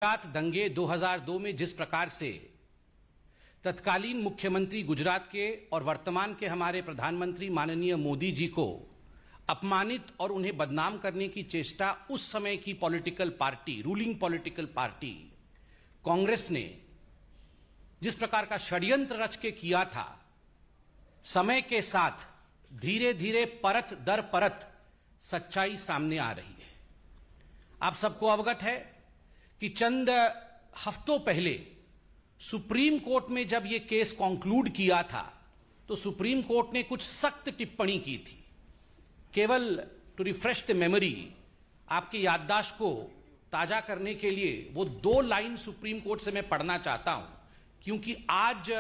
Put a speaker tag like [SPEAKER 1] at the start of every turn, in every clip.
[SPEAKER 1] गुजरात दंगे 2002 में जिस प्रकार से तत्कालीन मुख्यमंत्री गुजरात के और वर्तमान के हमारे प्रधानमंत्री माननीय मोदी जी को अपमानित और उन्हें बदनाम करने की चेष्टा उस समय की political party, ruling political party Congress ने जिस प्रकार का षड्यंत्र रच के किया था, समय के साथ धीरे धीरे परत दर परत सच्चाई सामने आ रही है। आप सबको अवगत है कि चंद हफ्तों पहले सुप्रीम कोर्ट में जब यह केस कॉन्क्लूड किया था तो सुप्रीम कोर्ट ने कुछ सख्त टिप्पणी की थी। केवल टू रिफ्रेश द मेमोरी, आपकी याददाश्त को ताजा करने के लिए वो 2 लाइन सुप्रीम कोर्ट से मैं पढ़ना चाहता हूं, क्योंकि आज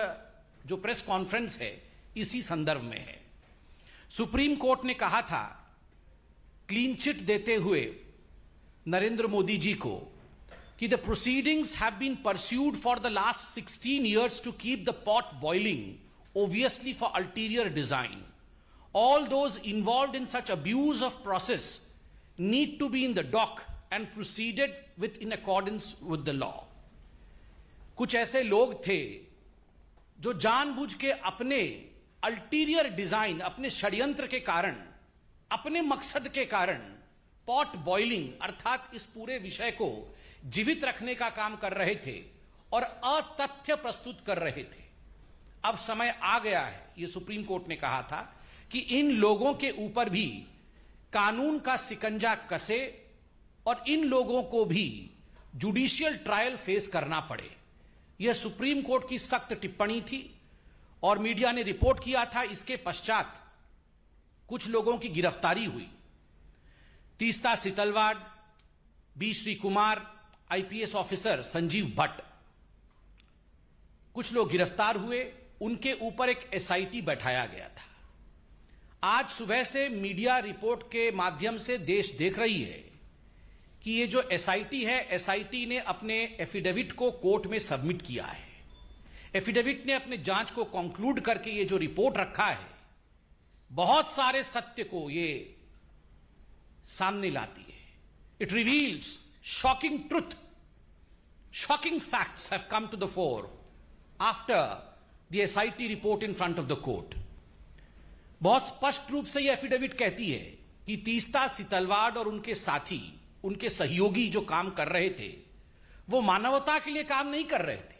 [SPEAKER 1] जो प्रेस कॉन्फ्रेंस है इसी संदर्भ में है। सुप्रीम कोर्ट ने कहा था, क्लीन चिट देते हुए नरेंद्र मोदी जी को, कि the proceedings have been pursued for the last 16 years to keep the pot boiling, obviously for ulterior design. All those involved in such abuse of process need to be in the dock and proceeded with in accordance with the law. कुछ ऐसे लोग थे जो जानबूझ के अपने ulterior design, अपने षड्यंत्र के कारण, अपने मकसद के कारण पॉट बॉइलिंग अर्थात इस पूरे विषय को जीवित रखने का काम कर रहे थे और अतथ्य प्रस्तुत कर रहे थे। अब समय आ गया है, यह सुप्रीम कोर्ट ने कहा था, कि इन लोगों के ऊपर भी कानून का सिकंजा कसे और इन लोगों को भी जुडिशियल ट्रायल फेस करना पड़े। यह सुप्रीम कोर्ट की सख्त टिप्पणी थी और मीडिया ने रिपोर्ट किया था। इसके पश्चात कुछ लोगों की गिरफ्तारी हुई। Teesta Setalvad, B Sreekumar, IPS officer Sanjiv Bhatt, कुछ लोग गिरफ्तार हुए। उनके ऊपर एक एसआईटी बैठाया गया था। आज सुबह से मीडिया रिपोर्ट के माध्यम से देश देख रही है कि ये जो एसआईटी है, एसआईटी ने अपने एफिडेविट को कोर्ट में सबमिट किया है। एफिडेविट ने अपने जांच को कंक्लूड करके ये जो रिपोर्ट रखा है, बहुत सारे सत्य को ये सामने लाती है। It reveals shocking truth, shocking facts have come to the fore after the SIT report in front of the court. बहुत स्पष्ट रूप से यह एफिडेविट कहती है कि तीस्ता सितलवाड़ और उनके साथी, उनके सहयोगी जो काम कर रहे थे, वो मानवता के लिए काम नहीं कर रहे थे।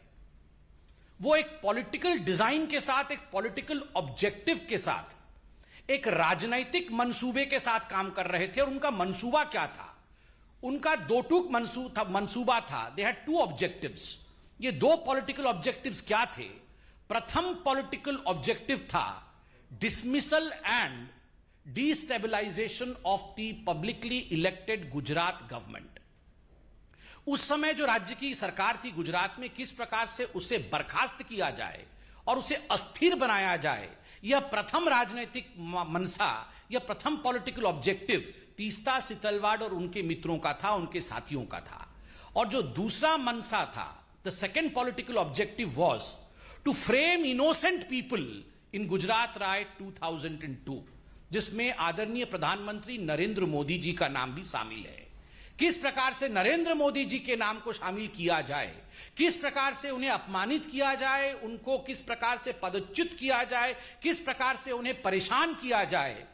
[SPEAKER 1] वो एक पॉलिटिकल डिजाइन के साथ, एक पॉलिटिकल ऑब्जेक्टिव के साथ, एक राजनैतिक मंसूबे के साथ काम कर रहे थे। और उनका मंसूबा क्या था? उनका 2 टूक मंसूबा था। They had 2 objectives. ये 2 पॉलिटिकल ऑब्जेक्टिव्स क्या थे? प्रथम पॉलिटिकल ऑब्जेक्टिव था dismissal and destabilisation of the publicly elected Gujarat government. उस समय जो राज्य की सरकार थी गुजरात में, किस प्रकार से उसे बर्खास्त किया जाए और उसे अस्थिर बनाया जाए, यह प्रथम राजनीतिक मनसा, यह प्रथम पॉलिटिकल ऑब्जेक्टिव तीस्ता सितलवाड़ और उनके मित्रों का था, उनके साथियों का था। और जो दूसरा मनसा था, the second political objective was to frame innocent people in Gujarat riot 2002, जिसमें आदरणीय प्रधानमंत्री नरेंद्र मोदी जी का नाम भी शामिल है। किस प्रकार से नरेंद्र मोदी जी के नाम को शामिल किया जाए, किस प्रकार से उन्हें अपमानित किया जाए, उनको किस प्रकार से पदच्युत किया जाए, किस प्रकार से उन्हें परेशान किया जाए,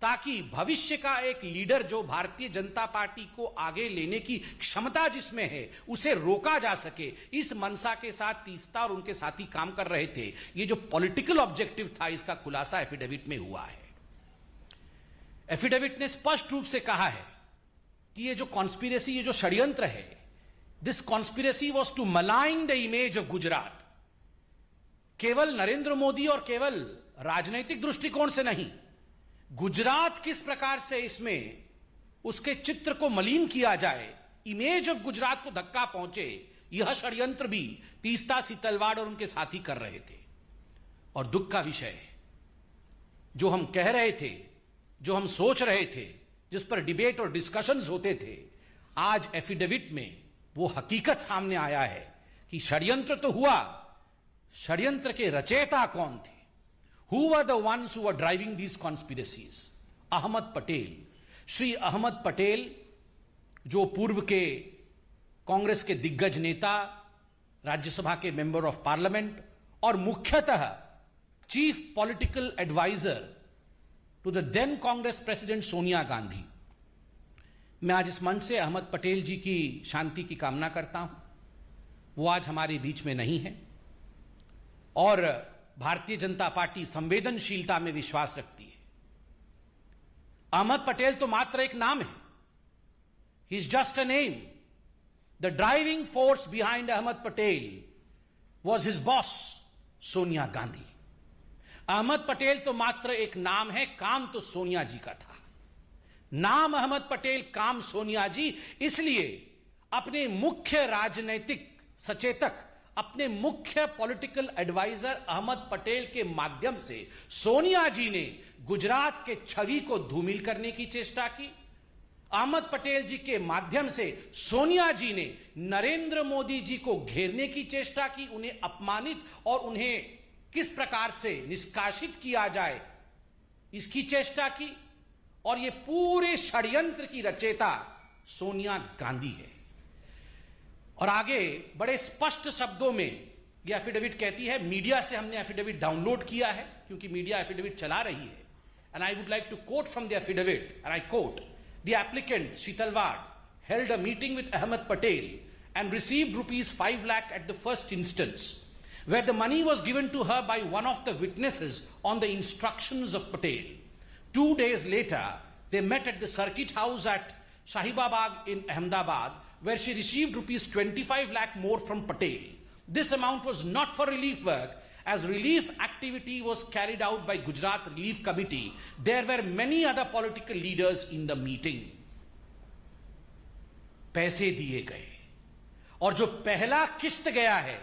[SPEAKER 1] ताकि भविष्य का एक लीडर जो भारतीय जनता पार्टी को आगे लेने की क्षमता जिसमें है, उसे रोका जा सके। इस मनसा के साथ तीस्ता और उनके साथी काम कर रहे थे। ये जो पॉलिटिकल ऑब्जेक्टिव था, इसका खुलासा एफिडेविट में हुआ है। एफिडेविट ने स्पष्ट रूप से कहा है कि ये जो कॉन्स्पिरेसी, ये जो षड्यंत्र है, this conspiracy was to malign the image of Gujarat. केवल नरेंद्र मोदी और केवल राजनैतिक दृष्टिकोण से नहीं, गुजरात किस प्रकार से इसमें उसके चित्र को मलिन किया जाए, इमेज ऑफ गुजरात को धक्का पहुंचे, यह षड्यंत्र भी तीस्ता सितलवाड़ और उनके साथी कर रहे थे। और दुख का विषय है, जो हम कह रहे थे, जो हम सोच रहे थे, जिस पर डिबेट और डिस्कशंस होते थे, आज एफिडेविट में वो हकीकत सामने आया है कि षड्यंत्र तो हुआ, षड्यंत्र के रचयिता कौन थे? Who were the ones who were driving these conspiracies? Ahmad Patel, Shri Ahmad Patel, जो पूर्व के कांग्रेस के दिग्गज नेता, राज्यसभा के मेंबर ऑफ पार्लियामेंट और मुख्यतः chief political adviser to the then Congress president Sonia Gandhi. मैं आज इस मंच से अहमद पटेल जी की शांति की कामना करता हूं। वो आज हमारे बीच में नहीं है और भारतीय जनता पार्टी संवेदनशीलता में विश्वास रखती है। अहमद पटेल तो मात्र एक नाम है, he is just a name. The driving force behind Ahmed Patel was his boss Sonia Gandhi. Ahmed Patel तो मात्र एक नाम है, काम तो सोनिया जी का था। नाम अहमद पटेल, काम सोनिया जी, इसलिए अपने मुख्य राजनीतिक सचेतक, अपने मुख्य पॉलिटिकल एडवाइजर अहमद पटेल के माध्यम से सोनिया जी ने गुजरात के छवि को धूमिल करने की चेष्टा की। अहमद पटेल जी के माध्यम से सोनिया जी ने नरेंद्र मोदी जी को घेरने की चेष्टा की, उन्हें अपमानित और उन्हें किस प्रकार से निष्कासित किया जाए इसकी चेष्टा की। और यह पूरे षड्यंत्र की रचयिता सोनिया गांधी है। और आगे बड़े स्पष्ट शब्दों में यह एफिडेविट कहती है, मीडिया से हमने एफिडेविट डाउनलोड किया है क्योंकि मीडिया एफिडेविट चला रही है। And I would like to quote from the affidavit, and I quote, the applicant Setalvad held a meeting with Ahmed Patel and received rupees 5 lakh at the first instance, where the money was given to her by one of the witnesses on the instructions of Patel. 2 days later, they met at the circuit house at Shahibabad in Ahmedabad, where she received rupees 25 lakh more from Patel. This amount was not for relief work, as relief activity was carried out by Gujarat Relief Committee. There were many other political leaders in the meeting. पैसे दिए गए और जो पहला किस्त गया है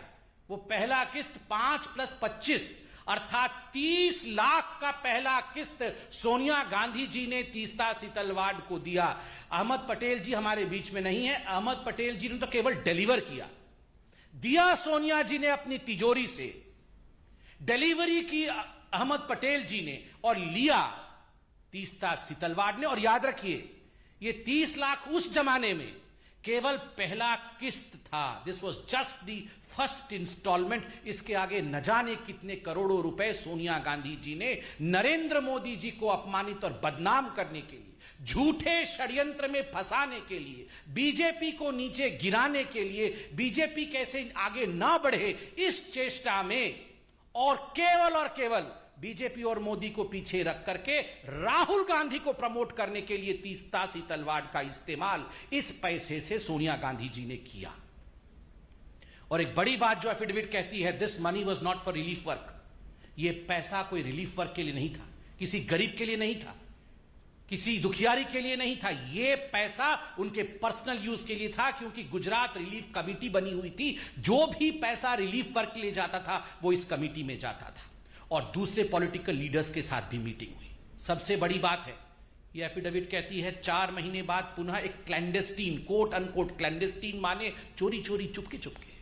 [SPEAKER 1] वो पहला किस्त 5 + 25 अर्थात 30 लाख का पहला किस्त सोनिया गांधी जी ने तीस्ता सीतलवाड़ को दिया। अहमद पटेल जी हमारे बीच में नहीं है, अहमद पटेल जी ने तो केवल डिलीवर किया, दिया सोनिया जी ने अपनी तिजोरी से, डिलीवरी की अहमद पटेल जी ने और लिया तीस्ता सीतलवाड़ ने। और याद रखिए, ये 30 लाख उस जमाने में केवल पहला किस्त था। This was just the first instalment. इसके आगे न जाने कितने करोड़ों रुपए सोनिया गांधी जी ने नरेंद्र मोदी जी को अपमानित और बदनाम करने के लिए, झूठे षड्यंत्र में फंसाने के लिए, बीजेपी को नीचे गिराने के लिए, बीजेपी कैसे आगे ना बढ़े इस चेष्टा में, और केवल बीजेपी और मोदी को पीछे रख करके राहुल गांधी को प्रमोट करने के लिए तीस्ता सीतलवाड़ का इस्तेमाल इस पैसे से सोनिया गांधी जी ने किया। और एक बड़ी बात जो एफिडेविट कहती है, this money was not for relief work. यह पैसा कोई रिलीफ वर्क के लिए नहीं था, किसी गरीब के लिए नहीं था, किसी दुखियारी के लिए नहीं था। यह पैसा उनके पर्सनल यूज के लिए था, क्योंकि गुजरात रिलीफ कमेटी बनी हुई थी। जो भी पैसा रिलीफ वर्क के लिए जाता था वो इस कमेटी में जाता था। और दूसरे पॉलिटिकल लीडर्स के साथ भी मीटिंग हुई। सबसे बड़ी बात है, यह एफिडेविट कहती है 4 महीने बाद पुनः एक क्लैंडेस्टीन, कोट अनकोट क्लैंडेस्टीन माने चोरी चोरी चुपके चुपके,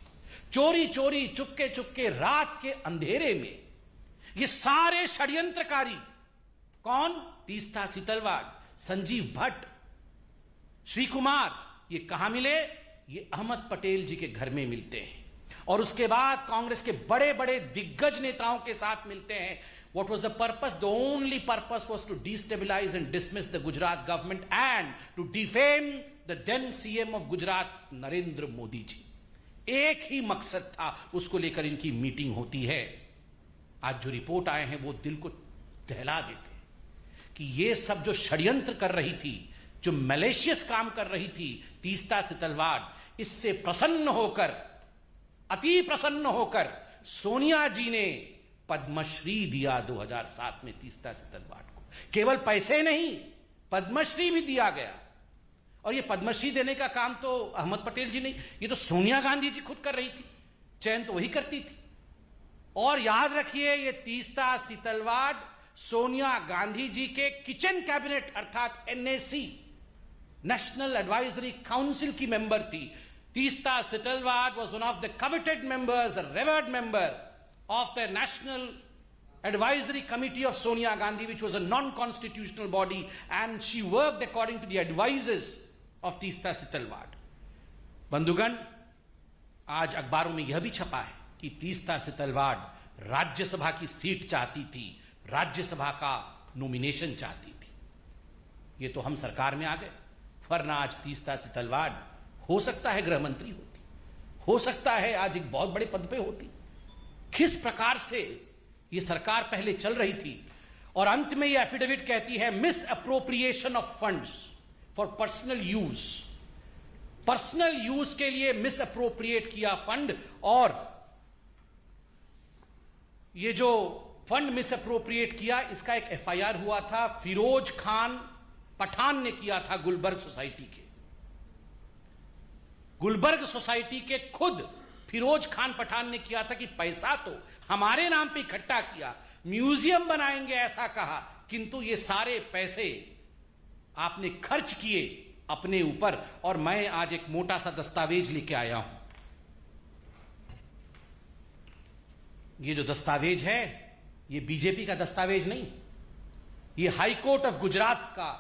[SPEAKER 1] चोरी चोरी चुपके चुपके रात के अंधेरे में ये सारे षड्यंत्रकारी, कौन? तीस्ता सीतलवाड़, संजीव भट्ट, श्री कुमार, ये कहां मिले? ये अहमद पटेल जी के घर में मिलते हैं और उसके बाद कांग्रेस के बड़े बड़े दिग्गज नेताओं के साथ मिलते हैं। What was the purpose? The only purpose was to destabilize and dismiss the Gujarat government and to defame the then CM of Gujarat, Narendra Modi ji. एक ही मकसद था, उसको लेकर इनकी मीटिंग होती है। आज जो रिपोर्ट आए हैं वो दिल को दहला देते हैं कि ये सब जो षड्यंत्र कर रही थी, जो मैलिशियस काम कर रही थी तीस्ता सीतलवाड़, इससे प्रसन्न होकर, अति प्रसन्न होकर सोनिया जी ने पद्मश्री दिया 2007 में तीस्ता सीतलवाड़ को। केवल पैसे नहीं, पद्मश्री भी दिया गया। और यह पद्मश्री देने का काम तो अहमद पटेल जी नहीं, ये तो सोनिया गांधी जी खुद कर रही थी, चयन तो वही करती थी। और याद रखिए, ये तीस्ता सीतलवाड़ सोनिया गांधी जी के किचन कैबिनेट अर्थात NAC, नेशनल एडवाइजरी काउंसिल की मेंबर थी। Teesta Setalvad was one of the coveted members, a revered member of the National Advisory Committee of Sonia Gandhi, which was a non-constitutional body, and she worked according to the advices of Teesta Setalvad. बंधुगण, आज अखबारों में यह भी छपा है कि तीस्ता सितलवाड़ राज्यसभा की सीट चाहती थी, राज्यसभा का नॉमिनेशन चाहती थी। ये तो हम सरकार में आ गए, वरना आज तीस्ता सितलवाड़ हो सकता है गृह मंत्री होती, हो सकता है आज एक बहुत बड़े पद पे होती। किस प्रकार से ये सरकार पहले चल रही थी, और अंत में ये एफिडेविट कहती है miss appropriation of funds for personal use. Personal use के लिए मिस अप्रोप्रिएट किया फंड, और ये जो फंड मिस अप्रोप्रिएट किया, इसका एक एफआईआर हुआ था, फिरोज खान पठान ने किया था गुलबर्ग सोसाइटी के। गुलबर्ग सोसाइटी के खुद फिरोज खान पठान ने किया था कि पैसा तो हमारे नाम पे इकट्ठा किया, म्यूजियम बनाएंगे ऐसा कहा, किंतु ये सारे पैसे आपने खर्च किए अपने ऊपर। और मैं आज एक मोटा सा दस्तावेज लेके आया हूं। ये जो दस्तावेज है, ये बीजेपी का दस्तावेज नहीं, ये हाई कोर्ट ऑफ गुजरात का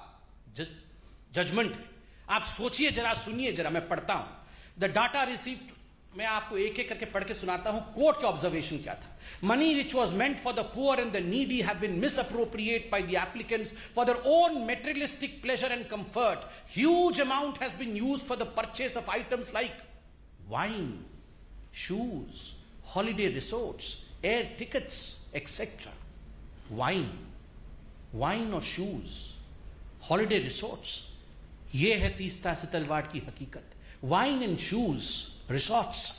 [SPEAKER 1] जजमेंट है। आप सोचिए जरा, सुनिए जरा, मैं पढ़ता हूं। द डाटा रिसीव्ड, मैं आपको एक एक करके पढ़ के सुनाता हूं कोर्ट के ऑब्जर्वेशन क्या था। Money which was meant for the poor and the needy have been misappropriated by the applicants for their own materialistic pleasure and comfort. Huge amount has been used for the purchase of items like wine, shoes, holiday resorts, air tickets etcetera. Wine और shoes, holiday resorts, ये है तीस्ता सितलवाड़ की हकीकत। Wine and shoes, resorts,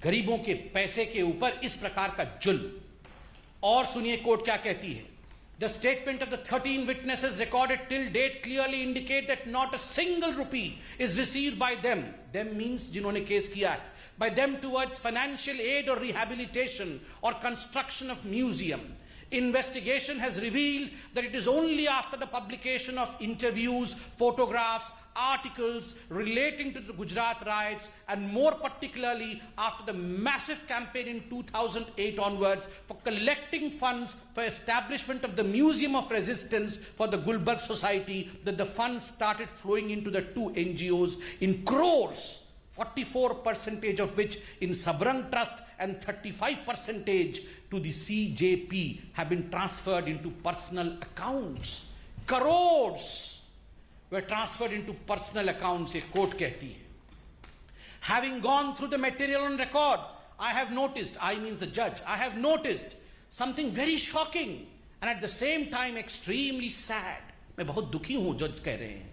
[SPEAKER 1] गरीबों के पैसे के ऊपर इस प्रकार का जुल्म। और सुनिए कोर्ट क्या कहती है। The statement of the 13 witnesses recorded till date clearly indicate that not a single rupee is received by them means जिन्होंने केस किया है, by them towards financial aid or rehabilitation or construction of museum. Investigation has revealed that it is only after the publication of interviews, photographs, articles relating to the Gujarat riots, and more particularly after the massive campaign in 2008 onwards for collecting funds for establishment of the Museum of Resistance for the Gulbarg Society, that the funds started flowing into the two NGOs in crores, 44% of which in Sabrang Trust and 35% to the CJP have been transferred into personal accounts. Crores were transferred into personal accounts, a court कहती है. Having gone through the material on record, I have noticed, I means the judge, I have noticed something very shocking and at the same time extremely sad. मैं बहुत दुखी हूं, जज कह रहे हैं.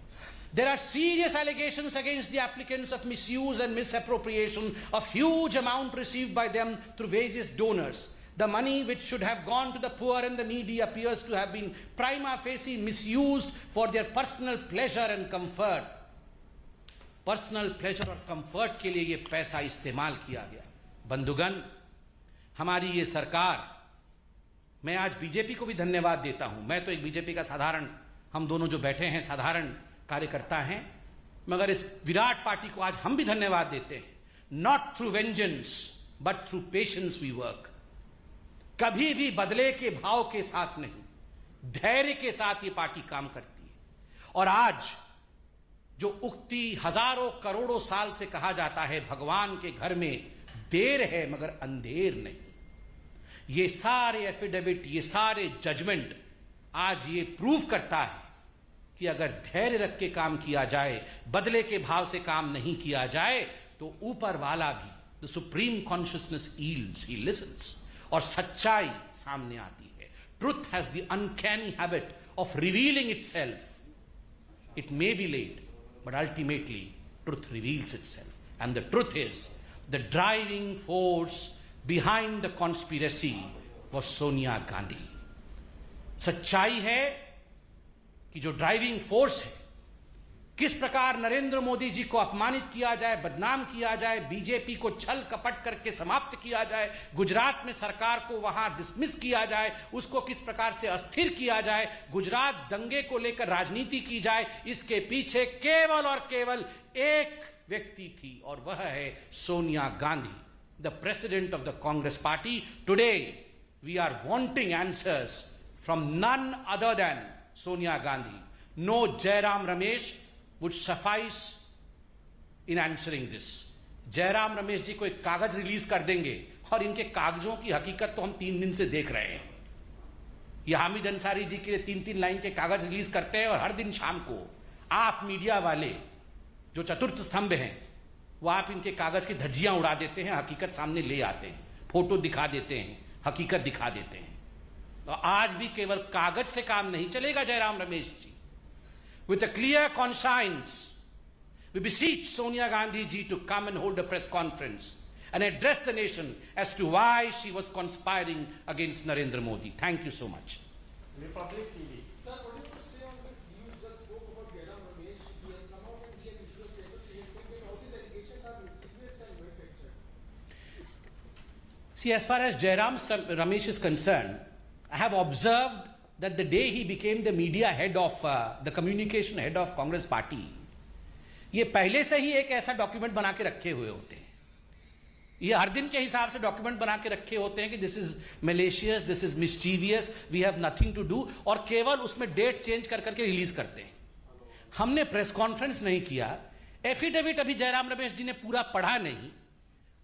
[SPEAKER 1] There are serious allegations against the applicants of misuse and misappropriation of huge amount received by them through various donors. The money which should have gone to the poor and the needy appears to have been prima facie misused for their personal pleasure and comfort. Personal pleasure और comfort के लिए ये पैसा इस्तेमाल किया गया. बंधुगण, हमारी ये सरकार, मैं आज बीजेपी को भी धन्यवाद देता हूं. मैं तो एक बीजेपी का साधारण, हम दोनों जो बैठे हैं साधारण कार्यकर्ता हैं, मगर इस विराट पार्टी को आज हम भी धन्यवाद देते हैं. Not through vengeance but through patience we work. कभी भी बदले के भाव के साथ नहीं, धैर्य के साथ ये पार्टी काम करती है. और आज जो उक्ति हजारों करोड़ों साल से कहा जाता है, भगवान के घर में देर है मगर अंधेर नहीं, ये सारे एफिडेविट, ये सारे जजमेंट आज ये प्रूव करता है कि अगर धैर्य रख के काम किया जाए, बदले के भाव से काम नहीं किया जाए, तो ऊपर वाला भी, the supreme consciousness yields, he listens, और सच्चाई सामने आती है. Truth has the uncanny habit of revealing itself. It may be late but ultimately truth reveals itself. And the truth is the driving force behind the conspiracy was Sonia Gandhi. सच्चाई है कि जो driving force है, किस प्रकार नरेंद्र मोदी जी को अपमानित किया जाए, बदनाम किया जाए, बीजेपी को छल कपट करके समाप्त किया जाए, गुजरात में सरकार को वहां डिसमिस किया जाए, उसको किस प्रकार से अस्थिर किया जाए, गुजरात दंगे को लेकर राजनीति की जाए, इसके पीछे केवल और केवल एक व्यक्ति थी और वह है Sonia Gandhi, the president of the Congress party. Today we are wanting answers from none other than Sonia Gandhi. No Jairam Ramesh would suffice in answering this. Jairam Ramesh ji को एक कागज रिलीज कर देंगे और इनके कागजों की हकीकत तो हम 3 दिन से देख रहे हैं। ये हामिद अंसारी जी के 3-3 लाइन के कागज रिलीज करते हैं और हर दिन शाम को आप मीडिया वाले जो चतुर्थ स्तंभ हैं वो आप इनके कागज की धज्जियां उड़ा देते हैं, हकीकत सामने ले आते हैं, फोटो दिखा देते हैं, हकीकत दिखा देते हैं। तो आज भी केवल कागज से काम नहीं चलेगा Jairam Ramesh ji. With a clear conscience we beseech Sonia Gandhi ji to come and hold a press conference and address the nation as to why she was conspiring against Narendra Modi. Thank you so much.
[SPEAKER 2] Republic TV.
[SPEAKER 3] Sir, what do you say on this? You just spoke about Jairam Ramesh. He has come out and shared issue statement. He has said that all these allegations are mischievous and manufactured.
[SPEAKER 1] See, as far as Jairam Ramesh is concerned, I have observed that the day he became the media head of, the communication head of Congress party, ये पहले से ही एक ऐसा document बना के रखे हुए होते हैं। ये हर दिन के हिसाब से डॉक्यूमेंट बना के रखे होते हैं कि this is malicious, this is mischievous, we have nothing to do, और केवल उसमें डेट चेंज कर करके रिलीज करते हैं। हमने प्रेस कॉन्फ्रेंस नहीं किया, एफिडेविट अभी जयराम रमेश जी ने पूरा पढ़ा नहीं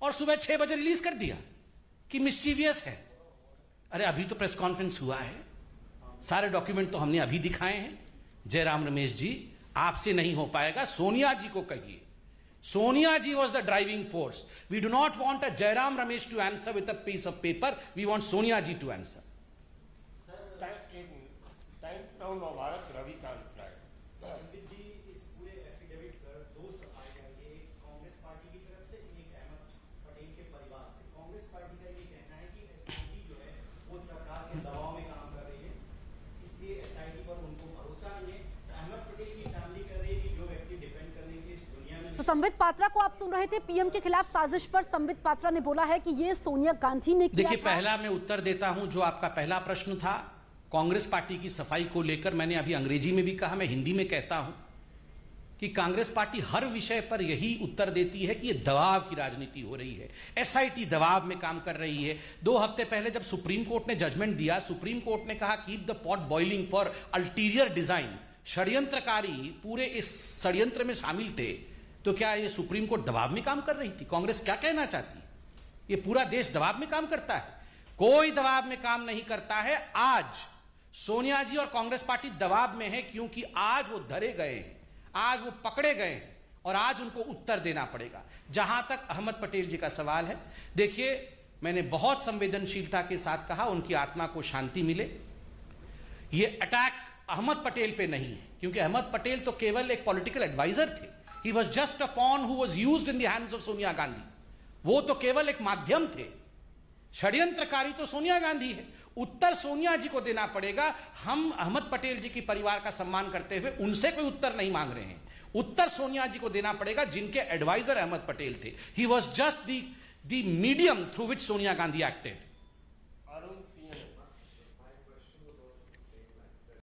[SPEAKER 1] और सुबह 6 बजे रिलीज कर दिया कि मिस्चीवियस है। अरे अभी तो प्रेस कॉन्फ्रेंस हुआ है, सारे डॉक्यूमेंट तो हमने अभी दिखाए हैं। जयराम रमेश जी, आपसे नहीं हो पाएगा, सोनिया जी को कहिए। सोनिया जी was the driving force. We do not want a Jairam Ramesh to answer with a piece of paper. We want Sonia ji to answer.
[SPEAKER 2] Times Now Navbharat Ravikant राय।
[SPEAKER 4] संबित जी, इस पूरे एफिडेविट पर 2 सवाल हैं। ये कांग्रेस पार्टी की तरफ से, एक अहमद पटेल के परिवार से। कांग्रेस पार्टी का ये कहना है कि एसआईटी जो है वो सरकार के दबाव में काम कर रही है, इसलिए एसआईटी पर उनको भरोसा नहीं है। अहमद पटेल की फैमिली कर रही है कि जो व्यक्ति डिपेंड करने के लिए इस दुनिया में।
[SPEAKER 5] तो संबित पात्रा को आप सुन रहे थे। पीएम के खिलाफ साजिश पर संबित पात्रा ने बोला है कि ये सोनिया गांधी ने किया।
[SPEAKER 1] देखिए, पहला मैं उत्तर देता हूं जो आपका पहला प्रश्न था कांग्रेस पार्टी की सफाई को लेकर। मैंने अभी अंग्रेजी में भी कहा, मैं हिंदी में कहता हूं कि कांग्रेस पार्टी हर विषय पर यही उत्तर देती है कि ये दबाव की राजनीति हो रही है, एसआईटी दबाव में काम कर रही है। 2 हफ्ते पहले जब सुप्रीम कोर्ट ने जजमेंट दिया, सुप्रीम कोर्ट ने कहा keep the pot boiling for ulterior design. षड्यंत्रकारी पूरे इस षड्यंत्र में शामिल थे, तो क्या ये सुप्रीम कोर्ट दबाव में काम कर रही थी? कांग्रेस क्या कहना चाहती? ये पूरा देश दबाव में काम करता है? कोई दबाव में काम नहीं करता है। आज सोनिया जी और कांग्रेस पार्टी दबाव में है, क्योंकि आज वो धरे गए हैं, आज वो पकड़े गए हैं और आज उनको उत्तर देना पड़ेगा। जहां तक अहमद पटेल जी का सवाल है, देखिए, मैंने बहुत संवेदनशीलता के साथ कहा उनकी आत्मा को शांति मिले। ये अटैक अहमद पटेल पे नहीं है, क्योंकि अहमद पटेल तो केवल एक पॉलिटिकल एडवाइजर थे। He was just a pawn who was used in the hands of Sonia Gandhi. वो तो केवल एक माध्यम थे। षड्यंत्रकारी तो सोनिया गांधी है। उत्तर सोनिया जी को देना पड़ेगा। हम अहमद पटेल जी की परिवार का सम्मान करते हुए उनसे कोई उत्तर नहीं मांग रहे हैं। उत्तर सोनिया जी को देना पड़ेगा, जिनके एडवाइजर अहमद पटेल थे। He was just the medium through which Sonia Gandhi acted.